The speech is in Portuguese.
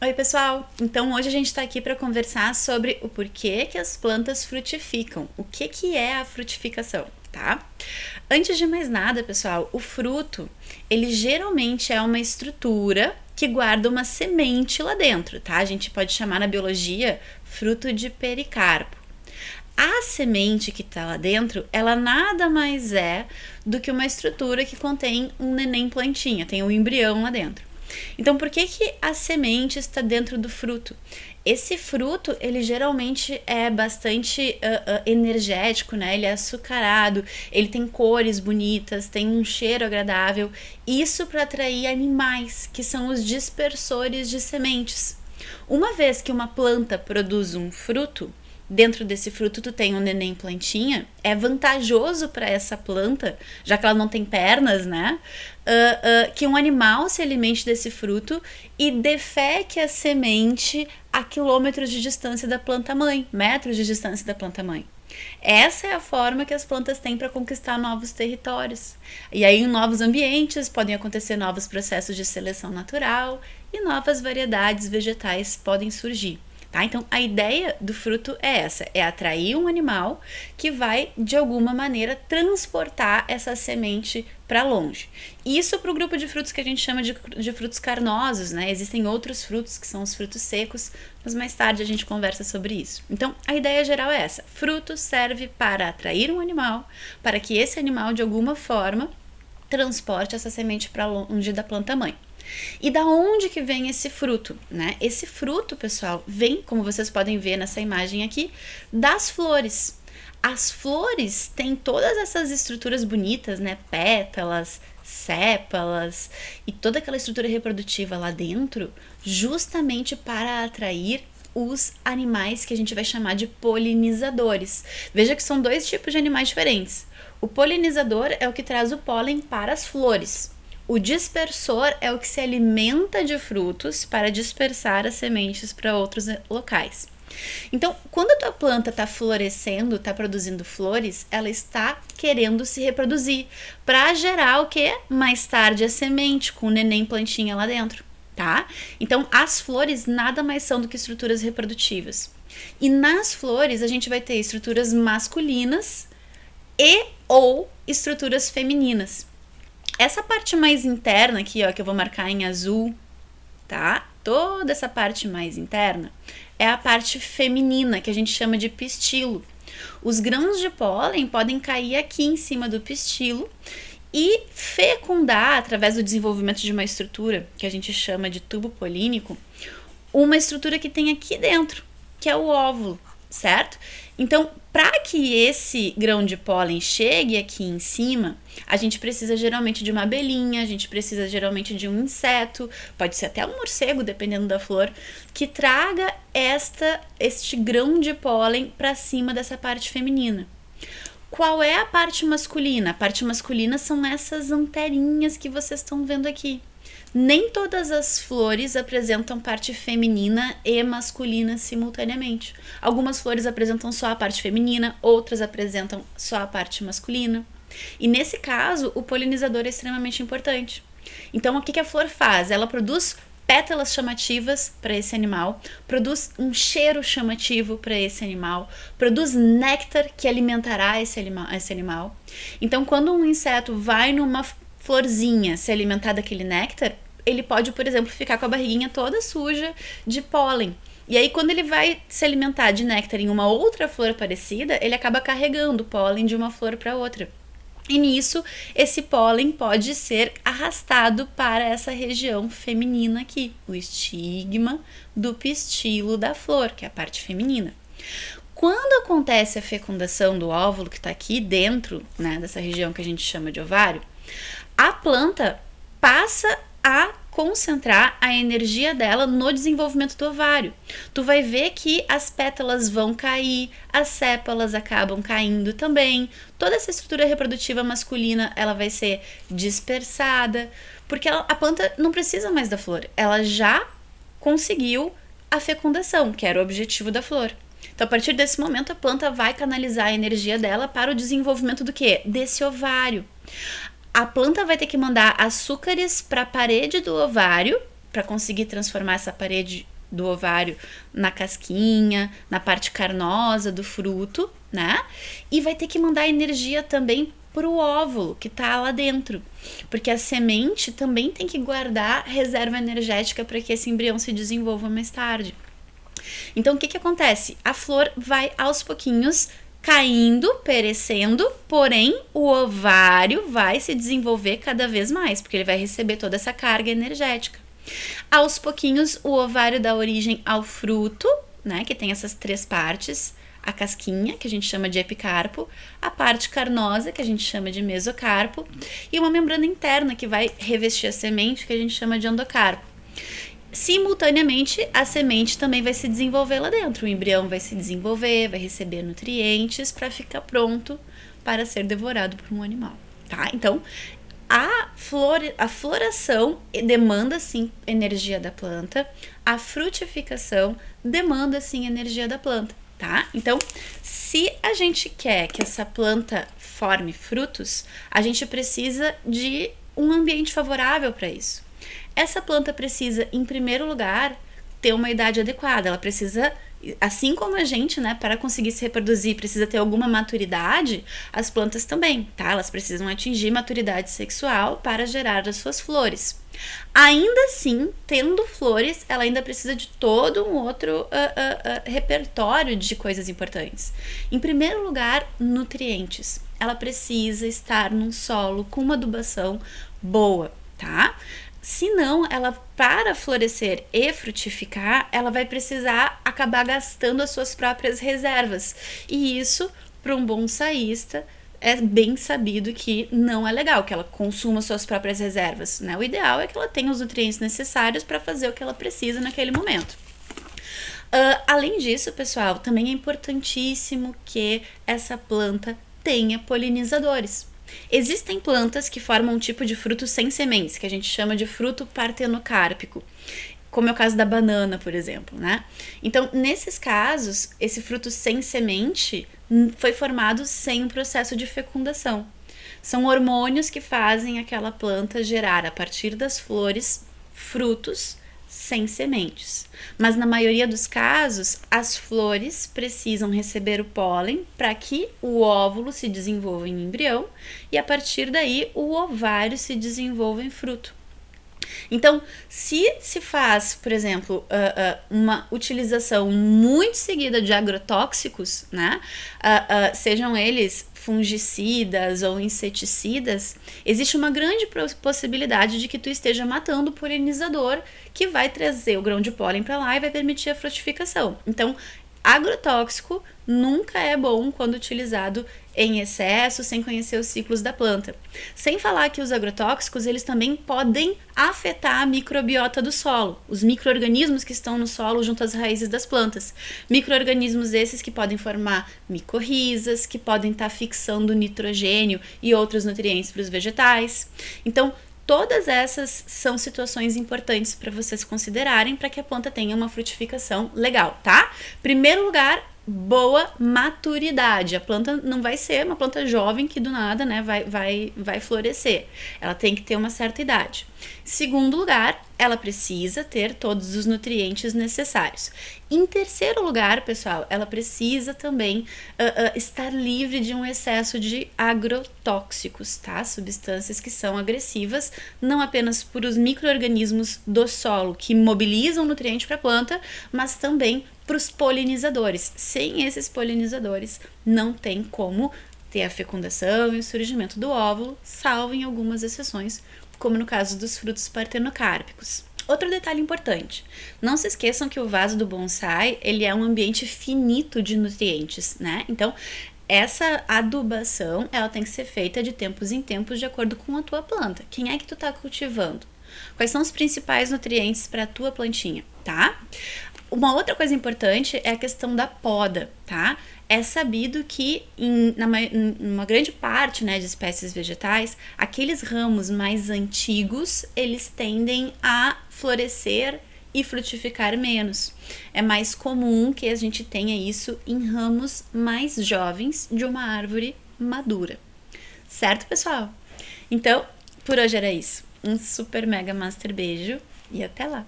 Oi, pessoal! Então hoje a gente está aqui para conversar sobre o porquê que as plantas frutificam. O que é a frutificação, tá? Antes de mais nada, pessoal, o fruto, ele geralmente é uma estrutura que guarda uma semente lá dentro, tá? A gente pode chamar na biologia fruto de pericarpo. A semente que está lá dentro, ela nada mais é do que uma estrutura que contém um neném plantinha, tem um embrião lá dentro. Então, por que a semente está dentro do fruto? Esse fruto, ele geralmente é bastante energético, né? Ele é açucarado, ele tem cores bonitas, tem um cheiro agradável. Isso para atrair animais, que são os dispersores de sementes. Uma vez que uma planta produz um fruto, dentro desse fruto tu tem um neném plantinha, é vantajoso para essa planta, já que ela não tem pernas, né? Que um animal se alimente desse fruto e defeque a semente a quilômetros de distância da planta mãe, metros de distância da planta mãe. Essa é a forma que as plantas têm para conquistar novos territórios. E aí, em novos ambientes, podem acontecer novos processos de seleção natural e novas variedades vegetais podem surgir. Tá? Então, a ideia do fruto é essa, é atrair um animal que vai, de alguma maneira, transportar essa semente para longe. Isso para o grupo de frutos que a gente chama de frutos carnosos, né? Existem outros frutos que são os frutos secos, mas mais tarde a gente conversa sobre isso. Então, a ideia geral é essa, fruto serve para atrair um animal, para que esse animal, de alguma forma, transporte essa semente para longe da planta mãe. E da onde que vem esse fruto, né? Esse fruto, pessoal, vem, como vocês podem ver nessa imagem aqui, das flores. As flores têm todas essas estruturas bonitas, né? Pétalas, sépalas e toda aquela estrutura reprodutiva lá dentro, justamente para atrair os animais que a gente vai chamar de polinizadores. Veja que são dois tipos de animais diferentes. O polinizador é o que traz o pólen para as flores. O dispersor é o que se alimenta de frutos para dispersar as sementes para outros locais. Então, quando a tua planta está florescendo, está produzindo flores, ela está querendo se reproduzir para gerar o que? Mais tarde a semente com o neném plantinha lá dentro, tá? Então, as flores nada mais são do que estruturas reprodutivas. E nas flores a gente vai ter estruturas masculinas e ou estruturas femininas. Essa parte mais interna aqui, ó, que eu vou marcar em azul, tá? Toda essa parte mais interna é a parte feminina, que a gente chama de pistilo. Os grãos de pólen podem cair aqui em cima do pistilo e fecundar, através do desenvolvimento de uma estrutura, que a gente chama de tubo polínico, uma estrutura que tem aqui dentro, que é o óvulo, certo? Então, para que esse grão de pólen chegue aqui em cima, a gente precisa geralmente de uma abelhinha, a gente precisa geralmente de um inseto, pode ser até um morcego, dependendo da flor, que traga este grão de pólen para cima dessa parte feminina. Qual é a parte masculina? A parte masculina são essas anteninhas que vocês estão vendo aqui. Nem todas as flores apresentam parte feminina e masculina simultaneamente. Algumas flores apresentam só a parte feminina, outras apresentam só a parte masculina. E nesse caso, o polinizador é extremamente importante. Então, o que a flor faz? Ela produz pétalas chamativas para esse animal, produz um cheiro chamativo para esse animal, produz néctar que alimentará esse animal. Então, quando um inseto vai numa florzinha se alimentar daquele néctar, ele pode, por exemplo, ficar com a barriguinha toda suja de pólen. E aí, quando ele vai se alimentar de néctar em uma outra flor parecida, ele acaba carregando pólen de uma flor para outra. E nisso, esse pólen pode ser arrastado para essa região feminina aqui, o estigma do pistilo da flor, que é a parte feminina. Quando acontece a fecundação do óvulo, que está aqui dentro, né, dessa região que a gente chama de ovário, a planta passa a concentrar a energia dela no desenvolvimento do ovário. Tu vai ver que as pétalas vão cair, as sépalas acabam caindo também. Toda essa estrutura reprodutiva masculina, ela vai ser dispersada, porque a planta não precisa mais da flor. Ela já conseguiu a fecundação, que era o objetivo da flor. Então, a partir desse momento, a planta vai canalizar a energia dela para o desenvolvimento do quê? Desse ovário. A planta vai ter que mandar açúcares para a parede do ovário para conseguir transformar essa parede do ovário na casquinha, na parte carnosa do fruto, né? E vai ter que mandar energia também pro óvulo que tá lá dentro, porque a semente também tem que guardar reserva energética para que esse embrião se desenvolva mais tarde. Então, o que acontece? A flor vai aos pouquinhos caindo, perecendo, porém o ovário vai se desenvolver cada vez mais, porque ele vai receber toda essa carga energética. Aos pouquinhos, o ovário dá origem ao fruto, né, que tem essas 3 partes: a casquinha, que a gente chama de epicarpo, a parte carnosa, que a gente chama de mesocarpo, e uma membrana interna que vai revestir a semente, que a gente chama de endocarpo. Simultaneamente, a semente também vai se desenvolver lá dentro. O embrião vai se desenvolver, vai receber nutrientes para ficar pronto para ser devorado por um animal, tá? Então, a floração demanda sim energia da planta, a frutificação demanda sim energia da planta, tá? Então, se a gente quer que essa planta forme frutos, a gente precisa de um ambiente favorável para isso. Essa planta precisa, em primeiro lugar, ter uma idade adequada. Ela precisa, assim como a gente, né, para conseguir se reproduzir, precisa ter alguma maturidade, as plantas também, tá? Elas precisam atingir maturidade sexual para gerar as suas flores. Ainda assim, tendo flores, ela ainda precisa de todo um outro repertório de coisas importantes. Em primeiro lugar, nutrientes. Ela precisa estar num solo com uma adubação boa, tá? Senão, ela, para florescer e frutificar, ela vai precisar acabar gastando as suas próprias reservas. E isso, para um bonsaísta, é bem sabido que não é legal, que ela consuma suas próprias reservas, né? O ideal é que ela tenha os nutrientes necessários para fazer o que ela precisa naquele momento. Além disso, pessoal, também é importantíssimo que essa planta tenha polinizadores. Existem plantas que formam um tipo de fruto sem sementes, que a gente chama de fruto partenocárpico, como é o caso da banana, por exemplo, né? Então, nesses casos, esse fruto sem semente foi formado sem um processo de fecundação. São hormônios que fazem aquela planta gerar, a partir das flores, frutos sem sementes. Mas na maioria dos casos, as flores precisam receber o pólen para que o óvulo se desenvolva em embrião e a partir daí o ovário se desenvolva em fruto. Então, se faz, por exemplo, uma utilização muito seguida de agrotóxicos, né, sejam eles fungicidas ou inseticidas, existe uma grande possibilidade de que tu esteja matando o polinizador que vai trazer o grão de pólen para lá e vai permitir a frutificação. Então, agrotóxico nunca é bom quando utilizado em excesso, sem conhecer os ciclos da planta. Sem falar que os agrotóxicos, eles também podem afetar a microbiota do solo, os micro-organismos que estão no solo junto às raízes das plantas. Micro-organismos esses que podem formar micorrizas, que podem estar fixando nitrogênio e outros nutrientes para os vegetais. Então, todas essas são situações importantes para vocês considerarem para que a planta tenha uma frutificação legal, tá? Primeiro lugar, boa maturidade. A planta não vai ser uma planta jovem que do nada, né, vai florescer. Ela tem que ter uma certa idade. Segundo lugar, ela precisa ter todos os nutrientes necessários. Em terceiro lugar, pessoal, ela precisa também estar livre de um excesso de agrotóxicos, tá? Substâncias que são agressivas, não apenas por os micro-organismos do solo que mobilizam nutriente para a planta, mas também para os polinizadores. Sem esses polinizadores, não tem como ter a fecundação e o surgimento do óvulo, salvo em algumas exceções, como no caso dos frutos partenocárpicos. Outro detalhe importante, não se esqueçam que o vaso do bonsai, ele é um ambiente finito de nutrientes, né? Então, essa adubação, ela tem que ser feita de tempos em tempos de acordo com a tua planta. Quem é que tu tá cultivando? Quais são os principais nutrientes para a tua plantinha, tá? Uma outra coisa importante é a questão da poda, tá? É sabido que em uma grande parte, né, de espécies vegetais, aqueles ramos mais antigos, eles tendem a florescer e frutificar menos. É mais comum que a gente tenha isso em ramos mais jovens de uma árvore madura. Certo, pessoal? Então, por hoje era isso. Um super mega master beijo e até lá!